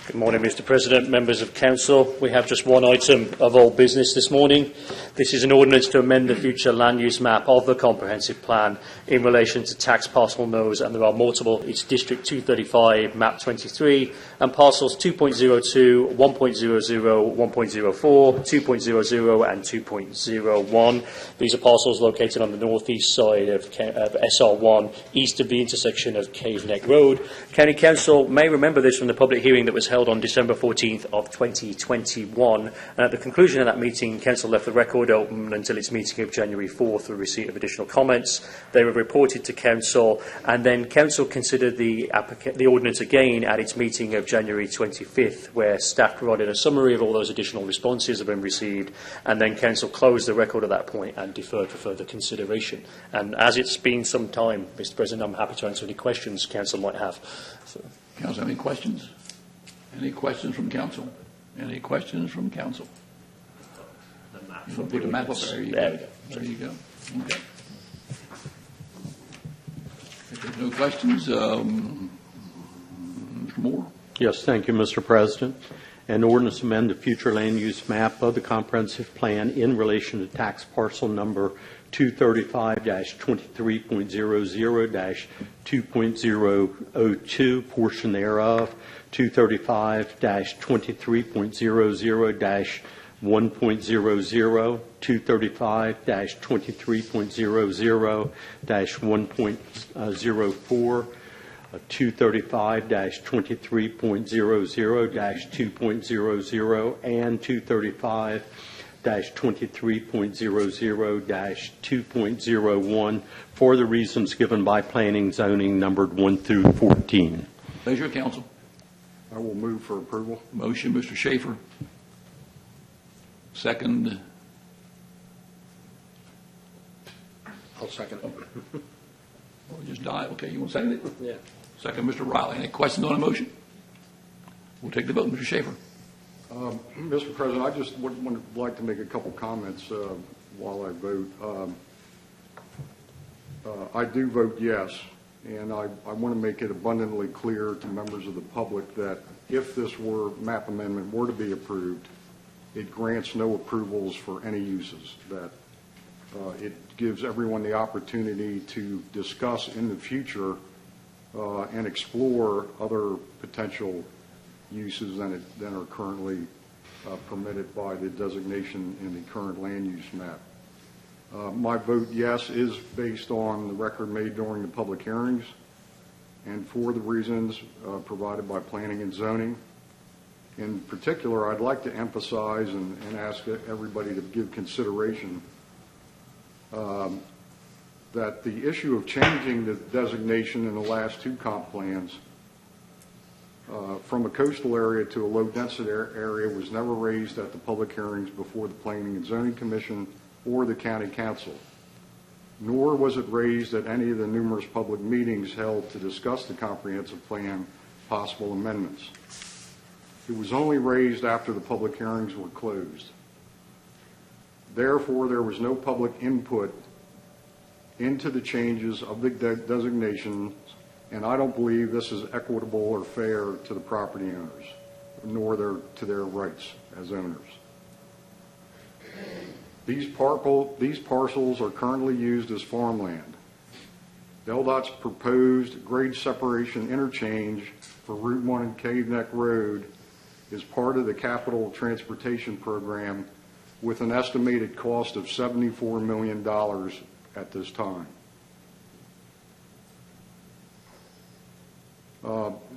Good morning, Mr. President, members of Council. We have just one item of old business this morning. This is an ordinance to amend the future land use map of the comprehensive plan in relation to tax parcel nodes, and there are multiple. It's District 235, Map 23, and parcels 2.02, 1.00, 1.04, 2.00 and 2.01. These are parcels located on the northeast side of SR1, east of the intersection of Cave Neck Road. County Council may remember this from the public hearing that was held on December 14th of 2021. And at the conclusion of that meeting, Council left the record open until its meeting of January 4th for receipt of additional comments. They were reported to Council, and then Council considered the ordinance again at its meeting of January 25th, where staff provided a summary of all those additional responses that have been received, and then Council closed the record at that point and deferred for further consideration. And as it's been some time, Mr. President, I'm happy to answer any questions Council might have. So. Council, any questions? Any questions from Council? Any questions from Council? You want to put the map up there? There you go. Okay. If there's no questions, Mr. Moore? Yes, thank you, Mr. President. An ordinance to amend the future land use map of the comprehensive plan in relation to tax parcel number 235-23.00-2.002, portion thereof, 235-23.00-1.00, 235-23.00-1.04, 235-23.00-2.00, and 235-23.00-2.01 for the reasons given by planning zoning numbered 1 through 14. Pleasure, Council. I will move for approval. Motion, Mr. Schaeffer. Second. I'll second it. Or just die. Okay, you want to second it? Yeah. Second, Mr. Rieley. Any questions on the motion? We'll take the vote. Mr. Schaeffer. Mr. President, I just would like to make a couple comments while I vote. I do vote yes, and I want to make it abundantly clear to members of the public that if this map amendment were to be approved, it grants no approvals for any uses, that it gives everyone the opportunity to discuss in the future and explore other potential uses than are currently permitted by the designation in the current land use map. My vote yes is based on the record made during the public hearings and for the reasons provided by planning and zoning. In particular, I'd like to emphasize and ask everybody to give consideration that the issue of changing the designation in the last two comp plans from a coastal area to a low-density area was never raised at the public hearings before the Planning and Zoning Commission or the County Council, nor was it raised at any of the numerous public meetings held to discuss the comprehensive plan possible amendments. It was only raised after the public hearings were closed. Therefore, there was no public input into the changes of the designation, and I don't believe this is equitable or fair to the property owners, nor to their rights as owners. These parcels are currently used as farmland. DELDOT's proposed grade separation interchange for Route 1 and Cave Neck Road is part of the capital transportation program with an estimated cost of $74 million at this time.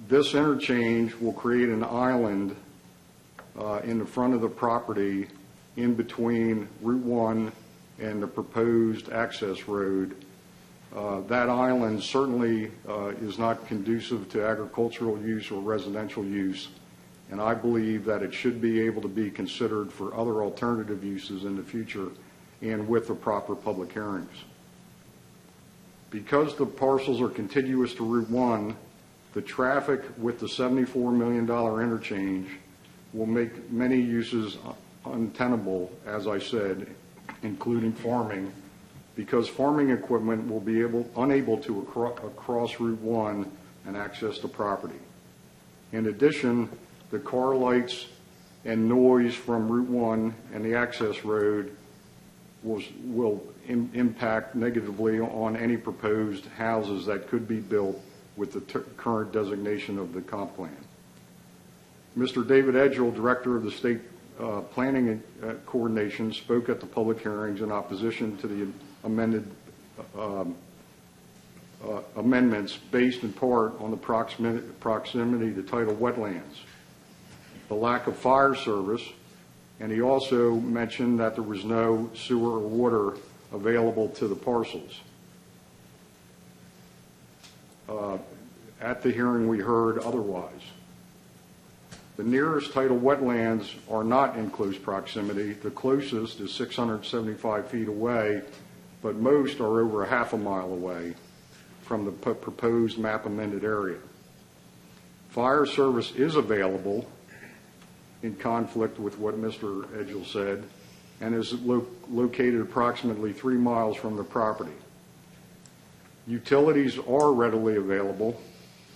This interchange will create an island in the front of the property in between Route 1 and the proposed access road. That island certainly is not conducive to agricultural use or residential use, and I believe that it should be able to be considered for other alternative uses in the future and with the proper public hearings. Because the parcels are contiguous to Route 1, the traffic with the $74 million interchange will make many uses untenable, as I said, including farming, because farming equipment will be unable to cross Route 1 and access to property. In addition, the car lights and noise from Route 1 and the access road will impact negatively on any proposed houses that could be built with the current designation of the comp plan. Mr. David Edgell, Director of the State Planning Coordination, spoke at the public hearings in opposition to the amendments based in part on the proximity to tidal wetlands, the lack of fire service, and he also mentioned that there was no sewer or water available to the parcels. At the hearing, we heard otherwise. The nearest tidal wetlands are not in close proximity. The closest is 675 feet away, but most are over a half a mile away from the proposed map amended area. Fire service is available, in conflict with what Mr. Edgell said, and is located approximately 3 miles from the property. Utilities are readily available.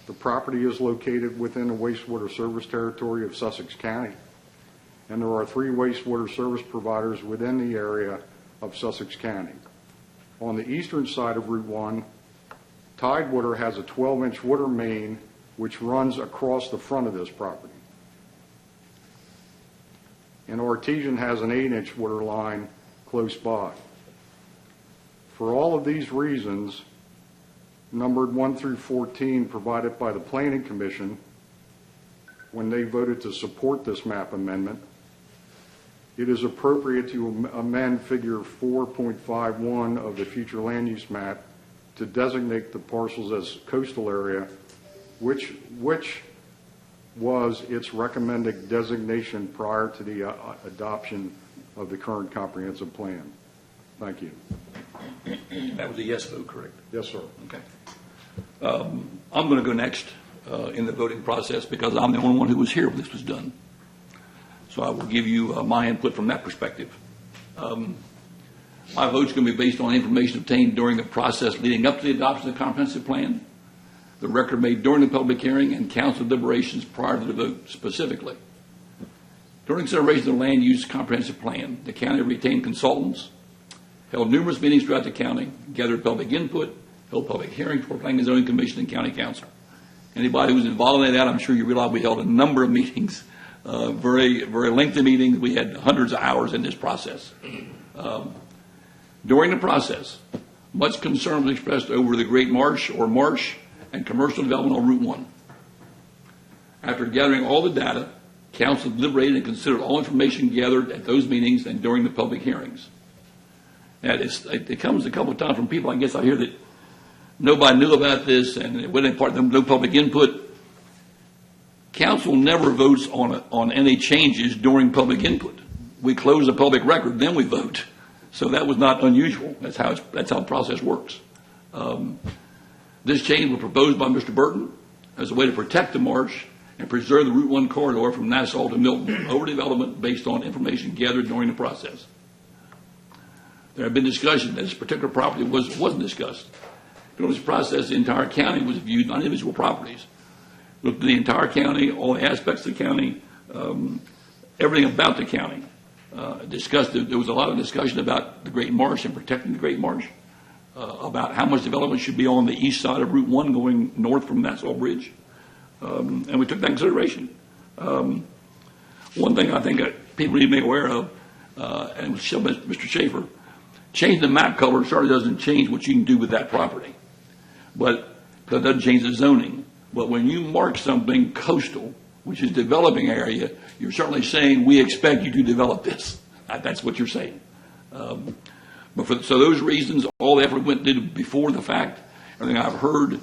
The property is located within the wastewater service territory of Sussex County, and there are 3 wastewater service providers within the area of Sussex County. On the eastern side of Route 1, Tidewater has a 12-inch water main which runs across the front of this property. And Artesian has an 8-inch water line close by. For all of these reasons, numbered 1 through 14 provided by the Planning Commission when they voted to support this map amendment, it is appropriate to amend figure 4.51 of the future land use map to designate the parcels as coastal area, which was its recommended designation prior to the adoption of the current comprehensive plan. Thank you. That was a yes vote, correct? Yes, sir. Okay. I'm going to go next in the voting process because I'm the only one who was here when this was done. So I will give you my input from that perspective. My vote's going to be based on information obtained during the process leading up to the adoption of the comprehensive plan, the record made during the public hearing, and council deliberations prior to the vote specifically. During consideration of the land use comprehensive plan, the county retained consultants, held numerous meetings throughout the county, gathered public input, held public hearings for Planning and Zoning Commission and County Council. Anybody who's involved in that, I'm sure you realize we held a number of meetings, very, very lengthy meetings. We had hundreds of hours in this process. During the process, much concern was expressed over the Great Marsh or marsh and commercial development on Route 1. After gathering all the data, council deliberated and considered all information gathered at those meetings and during the public hearings. And it comes a couple of times from people, I guess I hear that nobody knew about this and it wasn't part of no public input. Council never votes on any changes during public input. We close the public record, then we vote. So that was not unusual. That's how the process works. This change was proposed by Mr. Burton as a way to protect the marsh and preserve the Route 1 corridor from Nassau to Milton overdevelopment based on information gathered during the process. There had been discussion that this particular property wasn't discussed. During this process, the entire county was viewed, not individual properties. Looked at the entire county, all the aspects of the county, everything about the county. There was a lot of discussion about the Great Marsh and protecting the Great Marsh, about how much development should be on the east side of Route 1 going north from Nassau Bridge. And we took that into consideration. One thing I think people need to be aware of, and Mr. Schaeffer, changing the map color certainly doesn't change what you can do with that property. But that doesn't change the zoning. But when you mark something coastal, which is developing area, you're certainly saying we expect you to develop this. That's what you're saying. So those reasons, all the effort went did before the fact, everything I've heard,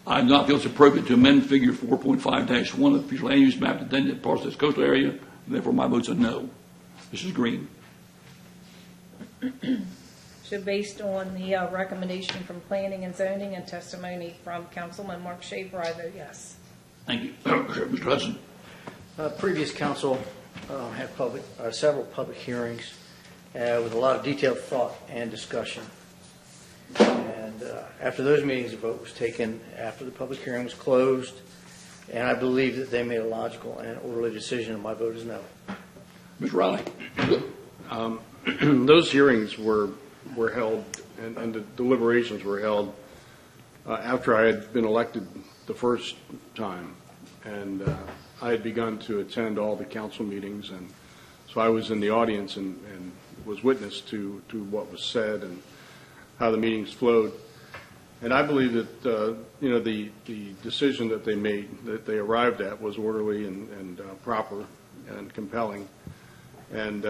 I do not feel it's appropriate to amend figure 4.5-1 of the future land use map to designate parts of this coastal area, and therefore my vote's a no. Mrs. Green. So based on the recommendation from Planning and Zoning and testimony from Councilman Mark Schaeffer, I vote yes. Thank you. Mr. Hudson. Previous council had several public hearings with a lot of detailed thought and discussion. And And after those meetings, a vote was taken after the public hearing was closed, and I believe that they made a logical and orderly decision, and my vote is no. Mr. Rieley? Those hearings were held, and the deliberations were held after I had been elected the first time, and I had begun to attend all the council meetings, and so I was in the audience and was witness to what was said and how the meetings flowed. And I believe that the decision that they made, that they arrived at, was orderly and proper and compelling. And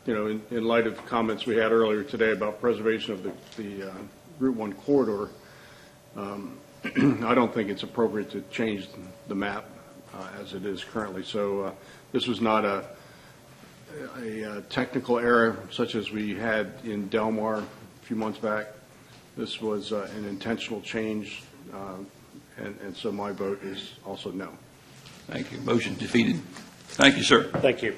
in light of comments we had earlier today about preservation of the Route 1 corridor, I don't think it's appropriate to change the map as it is currently. So this was not a technical error such as we had in Delmar a few months back. This was an intentional change, and so my vote is also no. Thank you. Motion defeated. Thank you, sir. Thank you.